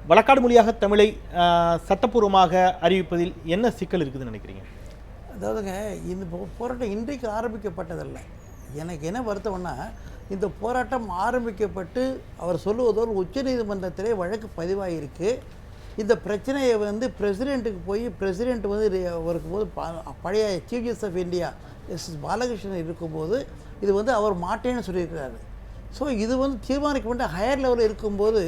வழக்காடு மொழியாக தமிழை சட்டப்பூர்வமாக அறிவிப்பதில் என்ன சிக்கல் இருக்குதுன்னு நினைக்கிறீங்க? அதாவதுங்க, இந்த போராட்டம் இன்றைக்கு ஆரம்பிக்கப்பட்டதல்ல. எனக்கு என்ன வருத்தம்னா, இந்த போராட்டம் ஆரம்பிக்கப்பட்டு அவர் சொல்லுவதோடு உச்சநீதிமன்றத்திலே வழக்கு பதிவாகிருக்கு. இந்த பிரச்சனையை பிரசிடெண்ட்டுக்கு போய் பிரசிடெண்ட் இருக்கும்போது பழைய chief justice of India S Balakrishnan இருக்கும்போது இது அவர் மாட்டேன்னு சொல்லியிருக்கிறாரு. ஸோ இது தீர்மானிக்கப்பட்ட ஹையர் லெவலில் இருக்கும்போது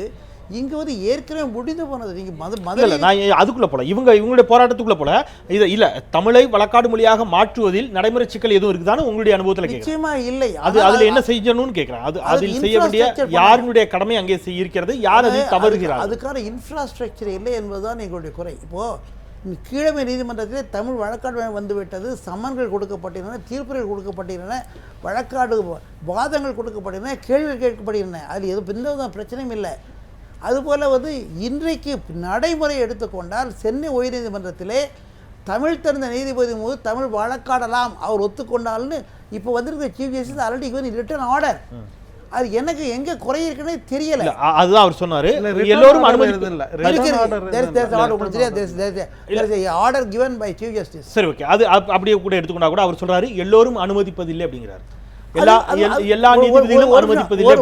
இங்கே ஏற்கனவே முடிந்து போனது. நீங்கள் நான் அதுக்குள்ளே போல இவங்களுடைய போராட்டத்துக்குள்ளே போல இது இல்லை, தமிழை வழக்காடு மொழியாக மாற்றுவதில் நடைமுறை சிக்கல் எதுவும் இருக்குதான்னு உங்களுடைய அனுபவத்தில் நிச்சயமா இல்லை. அதில் என்ன செய்யணும்னு கேட்குறேன். அதில் செய்ய வேண்டிய யாருடைய கடமை அங்கே இருக்கிறது, யார் அதில் தவறுகிறார்? அதுக்கான இன்ஃப்ராஸ்ட்ரக்சர் இல்லை என்பதுதான் எங்களுடைய குறை. இப்போது கீழமை நீதிமன்றத்திலே தமிழ் வழக்காடு வந்துவிட்டது, சம்மன்கள் கொடுக்கப்பட்டிருந்தன, தீர்ப்புகள் கொடுக்கப்பட்டிருந்தன, வழக்காடு வாதங்கள் கொடுக்கப்பட்டிருந்தன, கேள்விகள் கேட்கப்படுகின்றன. அதில் எந்த வித பிரச்சனையும் இல்லை. அதுபோல் இன்றைக்கு நடைமுறை எடுத்துக்கொண்டால் சென்னை உயர்நீதிமன்றத்திலே தமிழ் தெரிந்த நீதிபதி போது தமிழ் வழக்காடலாம் அவர் ஒத்துக்கொண்டால்னு இப்போ வந்திருக்க chief justice already written order. அது எனக்கு எங்கே குறை இருக்குன்னே தெரியல. அதுதான் அவர் சொன்னார், எல்லோரும் order given by chief justice. சரி, ஓகே, அது அப்படியே கூட எடுத்துக்கொண்டா கூட அவர் சொல்றாரு எல்லோரும் அனுமதிப்பதில்லை அப்படிங்கிறார். எல்லா நீதிபதிகளும் அனுமதிப்பதில்லை.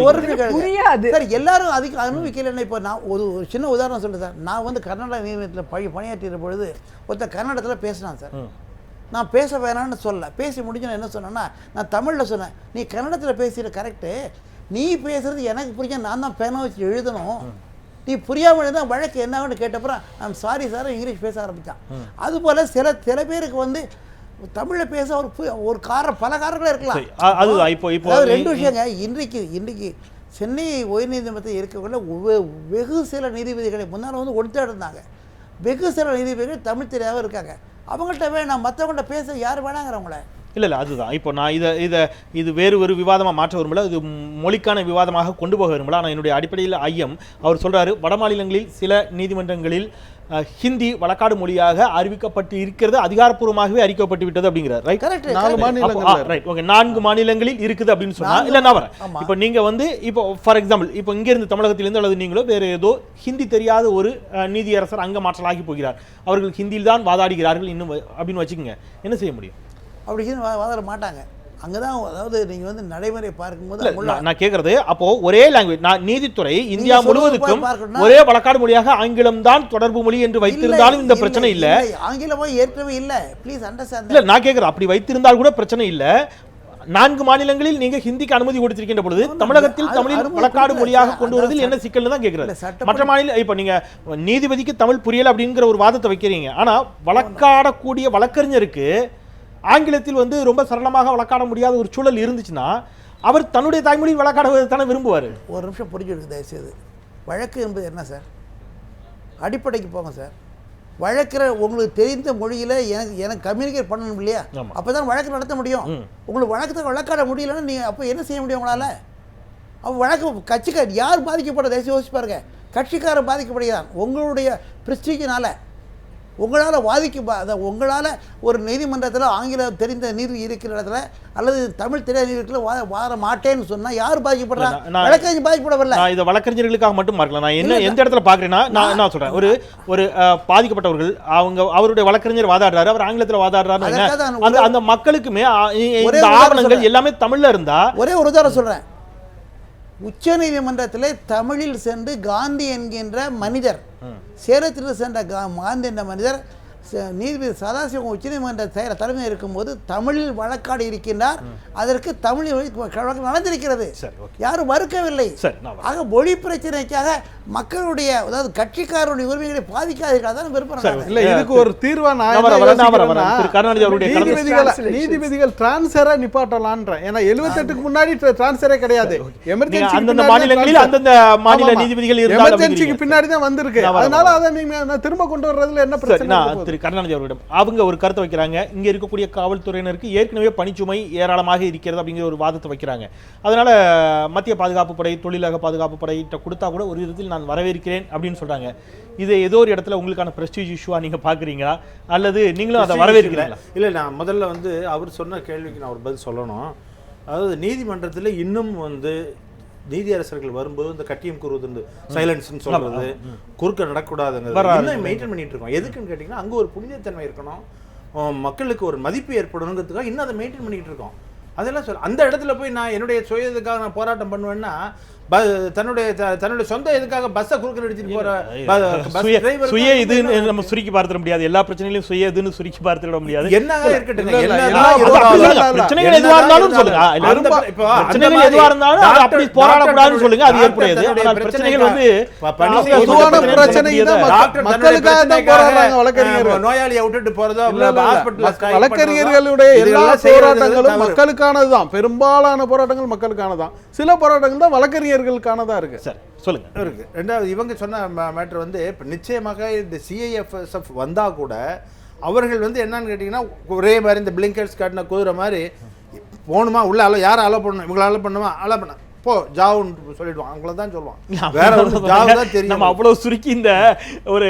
எல்லாரும் அதுக்கு அனுமதிக்கலைன்னா இப்போ நான் ஒரு சின்ன உதாரணம் சொல்லுறேன் சார். நான் கர்நாடகா நீதிமன்றத்தில் பணியாற்றிற பொழுது ஒருத்தர் கன்னடத்தில் பேசினான் சார். நான் பேச வேணான்னு சொல்ல, பேசி முடிஞ்சு நான் என்ன சொன்னேன்னா, நான் தமிழில் சொன்னேன், நீ கன்னடத்தில் பேசுகிற கரெக்டு, நீ பேசுகிறது எனக்கு புரிஞ்ச, நான் தான் பேனை வச்சு எழுதணும், நீ புரியாமல் இருந்தால் வழக்கு என்னன்னு கேட்டப்பறம் நான் சாரி சார் இங்கிலீஷ் பேச ஆரம்பித்தான். அதுபோல் சில பேருக்கு தமிழில் பேச ஒரு பல காரணங்களே இருக்கலாம். அதுதான் இப்போ ரெண்டு விஷயங்க. இன்றைக்கு சென்னை உயர்நீதிமன்றத்தில் இருக்கக்குள்ள வெகு சில நீதிபதிகளை முன்னால் ஒருத்தர் இருந்தாங்க. வெகு சில நீதிபதிகள் தமிழ் தெரியாமல் இருக்காங்க. அவங்கள்ட்ட வேணாம், மற்றவங்கள்ட்ட பேச யார் வேணாங்கிறவங்கள இல்லை அதுதான். இப்போ நான் இது வேறு ஒரு விவாதமாக மாற்ற விரும்பல, இது மொழிக்கான விவாதமாக கொண்டு போக விரும்பல. ஆனால் என்னுடைய அடிப்படையில் ஐயம் அவர் சொல்கிறாரு, வட மாநிலங்களில் சில நீதிமன்றங்களில் ஹிந்தி வழக்காடு மொழியாக அறிவிக்கப்பட்டு இருக்கிறது, அதிகாரப்பூர்வமாகவே அறிவிக்கப்பட்டு விட்டது அப்படிங்கிறார். ரைட், 4 மாநிலங்களில் இருக்குது அப்படின்னு சொன்னா இல்லை நான் வரேன். இப்போ நீங்கள் இப்போ ஃபார் எக்ஸாம்பிள் இப்போ இங்கேருந்து தமிழகத்திலிருந்து அல்லது நீங்களோ வேறு ஏதோ ஹிந்தி தெரியாத ஒரு நீதியரசர் அங்கே மாற்றலாகி போகிறார், அவர்கள் ஹிந்தியில் தான் வாதாடுகிறார்கள் இன்னும் அப்படின்னு வச்சுக்கோங்க, என்ன செய்ய முடியும்? அப்படி வாதாட மாட்டாங்க. அங்கே தான், அதாவது நீங்கள் நடைமுறை பார்க்கும்போது நான் கேட்குறது, அப்போ ஒரே லாங்குவேஜ், நான் நீதித்துறை இந்தியா முழுவதுக்கும் ஒரே வழக்காடு மொழியாக ஆங்கிலம் தான் தொடர்பு மொழி என்று வைத்திருந்தாலும் இந்த பிரச்சனை இல்லை. ஆங்கிலமோ ஏற்கனவே இல்லை, ப்ளீஸ் அண்டர்ஸ்டாண்ட். இல்லை நான் கேட்குறேன், அப்படி வைத்திருந்தால் கூட பிரச்சனை இல்லை. 4 மாநிலங்களில் நீங்க ஹிந்திக்கு அனுமதி கொடுத்திருக்கின்ற பொழுது தமிழகத்தில் தமிழில் வழக்காடு மொழியாக கொண்டு வருவதில் என்ன சிக்கல்னு தான் கேட்குறாரு. மற்ற மாநில இப்போ நீங்க நீதிபதிக்கு தமிழ் புரியல அப்படிங்கிற ஒரு வாதத்தை வைக்கிறீங்க, ஆனா வழக்காடக்கூடிய வழக்கறிஞருக்கு ஆங்கிலத்தில் ரொம்ப சரளமாக வழக்காட முடியாத ஒரு சூழல் இருந்துச்சுன்னா அவர் தன்னுடைய தாய்மொழியில் வழக்காடுவதை தானே விரும்புவார். ஒரு நிமிஷம் புரிஞ்சுடுங்க தயவுசெய்து. வழக்கு என்பது என்ன சார்? அடிப்படைக்கு போங்க சார். வழக்கிற உங்களுக்கு தெரிந்த மொழியில் எனக்கு கம்யூனிகேட் பண்ணணும் இல்லையா? அப்போ தான் வழக்கு நடத்த முடியும். உங்களுக்கு வழக்காட முடியலன்னா நீங்கள் அப்போ என்ன செய்ய முடியும் உங்களால்? அப்போ வழக்கு கட்சிக்கார் யார் பாதிக்கப்படுற தயவுசெய்து யோசிச்சு பாருங்க. கட்சிக்காரர் பாதிக்கப்படுகிறான் உங்களுடைய பிரஸ்டீஜினால். உங்களால் உங்களால் ஒரு நீதிமன்றத்தில் ஆங்கிலம் தெரிந்த நீதி இருக்கிற இடத்துல அல்லது தமிழ் தெரியாத நீதியில் வார மாட்டேன்னு சொன்னால் யார் பாதிக்கப்படுறா? வழக்கறிஞர் பாதிக்கப்படவில்லை. நான் இதை வழக்கறிஞர்களுக்காக மட்டும் பார்க்கலாம். நான் எந்த இடத்துல பார்க்குறேன்னா நான் சொல்கிறேன், ஒரு பாதிக்கப்பட்டவர்கள் அவருடைய வழக்கறிஞர் வாதாடுறாரு, அவர் ஆங்கிலத்தில் வாதாடுறாரு, அந்த மக்களுக்குமே ஆவணங்கள் எல்லாமே தமிழில் இருந்தா. ஒரே ஒரு உதாரணம் சொல்கிறேன். உச்ச நீதிமன்றத்தில் தமிழில் சென்று காந்தி என்கின்ற மனிதர், சேலத்தில் சென்ற காந்தி என்ற மனிதர் நீதிபதி சதாசிவம் உச்ச நீதிமன்ற தலைமை இருக்கும்போது தமிழில் வழக்காடு இருக்கின்றார். அதற்கு தமிழில் நடந்திருக்கிறது, யாரும் மறுக்கவில்லை. ஆக மொழி பிரச்சனைக்காக மக்களுடைய, அதாவது கட்சிக்காரருடைய உரிமைகளை பாதிக்காதீர்கள் விருப்பம். இதுக்கு ஒரு தீர்வா நீதிபதிகள் டிரான்ஸ்ஃபரை நிப்பாட்டலான்ற. ஏன்னா 78க்கு முன்னாடி டிரான்ஸ்ஃபரே கிடையாது. எமர்ஜென்சிக்கு பின்னாடி தான் வந்திருக்கு. அதனால அதை நீங்க திரும்ப கொண்டு வர்றதுல என்ன பிரச்சனை? கருணாநிதி அவர்களிடம் அவங்க ஒரு கருத்தை வைக்கிறாங்க, இங்க இருக்கக்கூடிய காவல்துறையினருக்கு ஏற்கனவே பணிச்சுமை ஏராளமாக இருக்கிறது அப்படிங்கிற ஒரு வாதத்தை வைக்கிறாங்க. அதனால மத்திய பாதுகாப்பு படை, தொழிலக பாதுகாப்பு படையிட்ட கொடுத்தா கூட ஒரு விதத்தில் நான் வரவேற்கிறேன் அப்படின்னு சொல்றாங்க. இது ஏதோ ஒரு இடத்துல உங்களுக்கான பிரஸ்டீஜ் இஷ்யூவா நீங்க பாக்குறீங்களா, அல்லது நீங்களும் அதை வரவேற்கிறீங்களா? இல்லை, நான் முதல்ல அவர் சொன்ன கேள்விக்கு நான் ஒரு பதில் சொல்லணும். அதாவது நீதிமன்றத்தில் இன்னும் நீதியரசர்கள் வரும்போது இந்த கட்டியம் கூறுவது சைலன்ஸ்னு சொல்றது குறுக்க நடக்கூடாதுங்கிறது மெயின்டைன் பண்ணிட்டு இருக்கோம். எதுக்குன்னு கேட்டிங்கன்னா அங்கே ஒரு புனிதத்தன்மை இருக்கணும், மக்களுக்கு ஒரு மதிப்பு ஏற்படணுங்கிறதுக்காக இன்னும் அதை மெயின்டைன் பண்ணிட்டு இருக்கோம். அதெல்லாம் அந்த இடத்துல போய் நான் என்னுடைய சுய இதுக்காக நான் போராட்டம் பண்ணுவேன்னா தன்னுடைய சொந்த இதுக்காக பஸ்ஸை குறுக்க அடிச்சுட்டு போற சுய இதுன்னு நம்ம சுருக்கி பார்த்துட முடியாது. எல்லா பிரச்சனையிலும் சுய இதுன்னு சுருக்கி பார்த்துட முடியாது. என்னங்க இருக்கட்டும், பிரச்சனைகள் எதுவா இருந்தாலும் சொல்லுங்க, பிரச்சனைகள் எதுவா இருந்தாலும் அது அப்படி போராடக்கூடாதுன்னு சொல்லுங்க, அது ஏற்படாது. ஆனால் பிரச்சனைகள் வந்து நோயாளியை விட்டுட்டு போறதோ வழக்கறிஞர்களுடைய எல்லா போராட்டங்களும் மக்களுக்கானதுதான். பெரும்பாலான போராட்டங்கள் மக்களுக்கானதான். சில போராட்டங்கள் தான் வழக்கறிஞர்களுக்கானதா இருக்கு. சார் சொல்லுங்க இருக்கு. ரெண்டாவது இவங்க சொன்ன மேட்டர் வந்து நிச்சயமாக இந்த சிஐஎஃப்எஸ்எஃப் வந்தா கூட அவர்கள் வந்து என்னன்னு கேட்டீங்கன்னா ஒரே மாதிரி இந்த பிளிங்கர்ஸ் காட்டின குதிரை மாதிரி போகணுமா உள்ள யாரை அலோ பண்ணணும், இவங்களை அலோ பண்ணுமா, அலோ பண்ண போ ஜாவுன்னு சொல்லிடுவான். அவங்கள தான் சொல்லுவான், வேற ஒன்று ஜாவு தான் தெரியும். நம்ம அவ்வளவு சுருக்கி இந்த ஒரு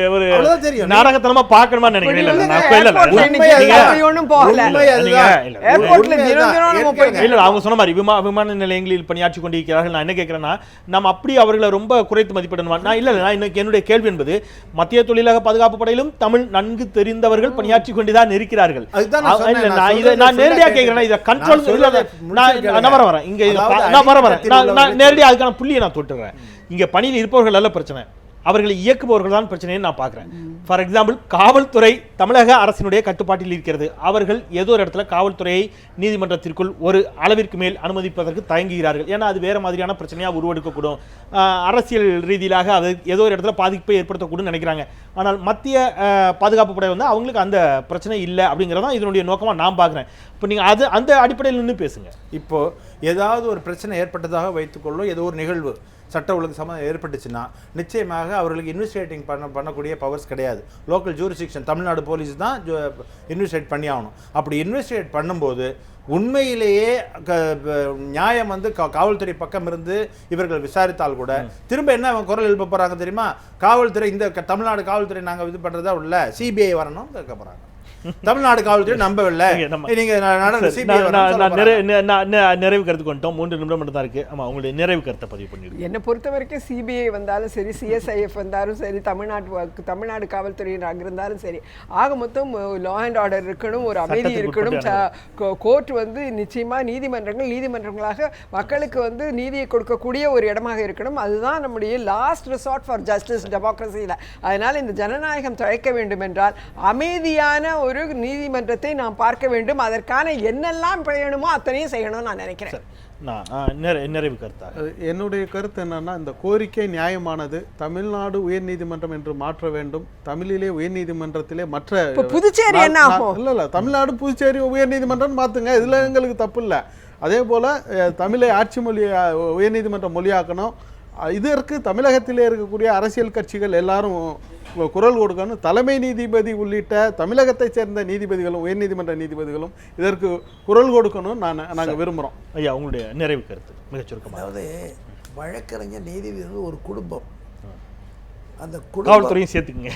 தெரியும் நாடகத்தனமா பார்க்கணுமா நினைக்கிறேன். அவங்க சொன்ன மாதிரி விமான நிலையங்களில் பணியாற்றி கொண்டிருக்கிறார்கள். நான் என்ன கேட்கிறேன்னா, நம்ம அப்படி அவர்களை ரொம்ப குறைத்து மதிப்பிடணுமா? நான் இல்ல, நான் இன்னைக்கு என்னுடைய கேள்வி என்பது மத்திய தொழிலக பாதுகாப்பு படையிலும் தமிழ் நன்கு தெரிந்தவர்கள் பணியாற்றி கொண்டுதான் இருக்கிறார்கள். நான் நேரடியாக கேட்கிறேன், இதை கண்ட்ரோல் நான் வரேன் இங்க நான் வரேன் நேரடியாக அதுக்கான புள்ளியை நான் தொட்டுறேன். இங்க பணியில் இருப்பவர்கள் அல்ல பிரச்சனை, அவர்களை இயக்குபவர்கள் தான் பிரச்சனையை நான் பார்க்கிறேன். ஃபார் எக்ஸாம்பிள், காவல்துறை தமிழக அரசினுடைய கட்டுப்பாட்டில் இருக்கிறது. அவர்கள் ஏதோ ஒரு இடத்துல காவல்துறையை நீதிமன்றத்திற்குள் ஒரு அளவிற்கு மேல் அனுமதிப்பதற்கு தயங்குகிறார்கள். ஏன்னா அது வேற மாதிரியான பிரச்சனையாக உருவெடுக்கக்கூடும், அரசியல் ரீதியிலாக அது ஏதோ ஒரு இடத்துல பாதிப்பை ஏற்படுத்தக்கூடும் நினைக்கிறாங்க. ஆனால் மத்திய பாதுகாப்பு படை வந்து அவங்களுக்கு அந்த பிரச்சனை இல்லை அப்படிங்கிறதான் இதனுடைய நோக்கமாக நான் பார்க்குறேன். இப்போ நீங்கள் அந்த அடிப்படையில் நின்று பேசுங்க. இப்போ ஏதாவது ஒரு பிரச்சனை ஏற்பட்டதாக வைத்துக்கொள்ளும், ஏதோ ஒரு நிகழ்வு சட்ட ஒழுங்கு சம்மந்தம் ஏற்பட்டுச்சுன்னா நிச்சயமாக அவர்களுக்கு இன்வெஸ்டிகேட்டிங் பண்ணக்கூடிய பவர்ஸ் கிடையாது. லோக்கல் ஜூரிஸ்டிக்ஷன் தமிழ்நாடு போலீஸ் தான் இன்வெஸ்டிகேட் பண்ணி ஆகணும். அப்படி இன்வெஸ்டிகேட் பண்ணும்போது உண்மையிலேயே நியாயம் வந்து காவல்துறை பக்கம் இருந்து இவர்கள் விசாரித்தால் கூட திரும்ப என்ன அவங்க குரல் எழுப்ப போறாங்க தெரியுமா? காவல்துறை இந்த தமிழ்நாடு காவல்துறை நாங்கள் இது பண்றதா உள்ள சிபிஐ வரணும் கேட்க போறாங்க. தமிழ்நாடு காவல்துறை நம்பவில்லை. நிறைவு கருத்து கொண்டோம். 3 நிமிடம் மட்டும் தான் இருக்கு. ஆமா, உங்களுடைய நிறைவு கருத்தை பதிவு பண்ணிடுங்க. என்னை பொறுத்த வரைக்கும் சிபிஐ வந்தாலும் சரி, சிஎஸ்ஐஎஃப் வந்தாலும் சரி, தமிழ்நாடு காவல்துறையினர் இருந்தாலும் சரி, ஆக மொத்தம் லா அண்ட் ஆர்டர் இருக்கணும், ஒரு அமைதி இருக்கணும். கோர்ட் வந்து நிச்சயமா நீதிமன்றங்களாக மக்களுக்கு வந்து நீதியை கொடுக்கக்கூடிய ஒரு இடமாக இருக்கணும். அதுதான் நம்முடைய லாஸ்ட் ரிசார்ட் ஃபார் ஜஸ்டிஸ் டெமோக்ரஸியில். அதனால இந்த ஜனநாயகம் தழைக்க வேண்டும் என்றால் அமைதியான ஒரு நீதிமன்றத்தை நாம் பார்க்க வேண்டும். அதற்கான என்னெல்லாம் செய்யணுமோ அத்தனையும் செய்யணும்னு நான் நினைக்கிறேன். நிறைவு கருத்தா என்னுடைய கருத்து என்னன்னா, இந்த கோரிக்கை நியாயமானது. தமிழ்நாடு உயர்நீதிமன்றம் என்று மாற்ற வேண்டும். தமிழிலே உயர்நீதிமன்றத்திலே மற்ற புதுச்சேரி என்ன ஆகும்? இல்ல தமிழ்நாடு புதுச்சேரி உயர்நீதிமன்றம் மாத்துங்க, இதுல எங்களுக்கு தப்பு இல்லை. அதே போல தமிழை ஆட்சி மொழி உயர்நீதிமன்ற மொழியாக்கணும். இதற்கு தமிழகத்திலே இருக்கக்கூடிய அரசியல் கட்சிகள் எல்லாரும் குரல் கொடுக்கணும். தலைமை நீதிபதி உள்ளிட்ட தமிழகத்தை சேர்ந்த நீதிபதிகளும் உயர்நீதிமன்ற நீதிபதிகளும் இதற்கு குரல் கொடுக்கணும் நாங்கள் விரும்புகிறோம். ஐயா, உங்களுடைய நிறைவு கருத்து மிகச் சுருக்கமாக. அதாவது வழக்கறிஞர் நீதிபதி ஒரு குடும்பம். அந்த காவல்துறையும் சேர்த்துக்குங்க,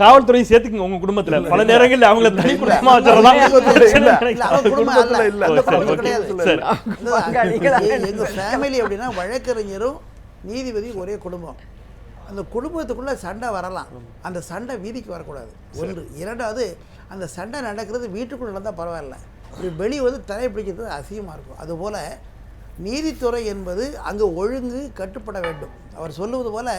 காவல்துறையும் சேர்த்துக்குங்க உங்க குடும்பத்துல. பல நேரங்களில் அவங்கள தனி குடும்பமா வச்சுறதான் எங்க ஃபேமிலி அப்படின்னா வழக்கறிஞரும் நீதிபதி ஒரே குடும்பம். அந்த குடும்பத்துக்குள்ளே சண்டை வரலாம், அந்த சண்டை வீதிக்கு வரக்கூடாது. ஒன்று. இரண்டாவது, அந்த சண்டை நடக்கிறது வீட்டுக்குள்ளே நடந்தால் பரவாயில்ல, இப்படி வெளியே வந்து தலை பிடிக்கிறது அசிங்கமாக இருக்கும். அதுபோல் நீதித்துறை என்பது அங்கே ஒழுங்கு கட்டுப்பட வேண்டும். அவர் சொல்லுவது போல்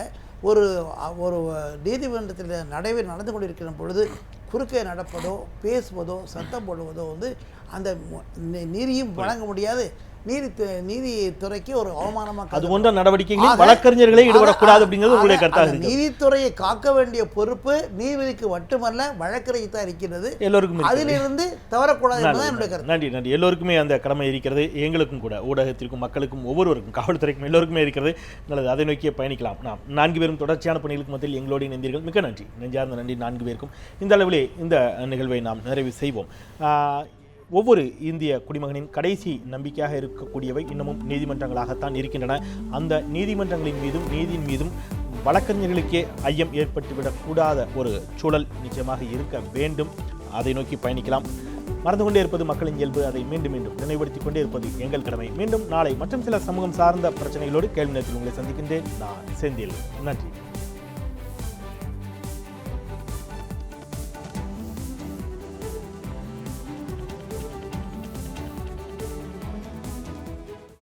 ஒரு நீதிமன்றத்தில் நடந்து கொண்டிருக்கிற பொழுது குறுக்கே நடப்பதோ பேசுவதோ சத்தம் போடுவதோ வந்து அந்த நீதியும் வழங்க முடியாது. நீதித்துறைக்கு ஒரு அவமானமாக அது போன்ற நடவடிக்கைகளில் வழக்கறிஞர்களே ஈடுபடக்கூடாது அப்படிங்கிறது உங்களுடைய கருத்தாக இருக்கு. நீதித்துறையை காக்க வேண்டிய பொறுப்பு நீதிபதிக்கு மட்டுமல்ல வழக்கறிஞர் தான் இருக்கிறது. எல்லோருக்கும் அதிலிருந்து தவறக்கூடாது என்பதுதான் என்னுடைய கருத்து. நன்றி நன்றி. எல்லோருக்குமே அந்த கடமை இருக்கிறது. எங்களுக்கும் கூட, ஊடகத்திற்கும் மக்களுக்கும் ஒவ்வொருவருக்கும் காவல்துறைக்கும் எல்லோருக்குமே இருக்கிறது. நல்லது, அதை நோக்கிய பயணிக்கலாம். நாம் 4 பேரும் தொடர்ச்சியான பணிகளுக்கு மத்தியில் எங்களோடு இணைந்தீர்கள். மிக்க நன்றி, நெஞ்சார்ந்த நன்றி 4 பேருக்கும். இந்த அளவிலே இந்த நிகழ்வை நாம் நிறைவு செய்வோம். ஒவ்வொரு இந்திய குடிமகனின் கடைசி நம்பிக்கையாக இருக்கக்கூடியவை இன்னமும் நீதிமன்றங்களாகத்தான் இருக்கின்றன. அந்த நீதிமன்றங்களின் மீதும் நீதியின் மீதும் வழக்கறிஞர்களுக்கே ஐயம் ஏற்பட்டுவிடக்கூடாத ஒரு சூழல் நிச்சயமாக இருக்க வேண்டும். அதை நோக்கி பயணிக்கலாம். மறந்து கொண்டே இருப்பது மக்களின் இயல்பு. அதை மீண்டும் மீண்டும் நினைவுபடுத்திக் கொண்டே இருப்பது எங்கள் கடமை. மீண்டும் நாளை மற்றும் சில சமூகம் சார்ந்த பிரச்சனைகளோடு கேள்வி நேரத்தில் உங்களை சந்திக்கின்றேன். நான் செந்தில். நன்றி.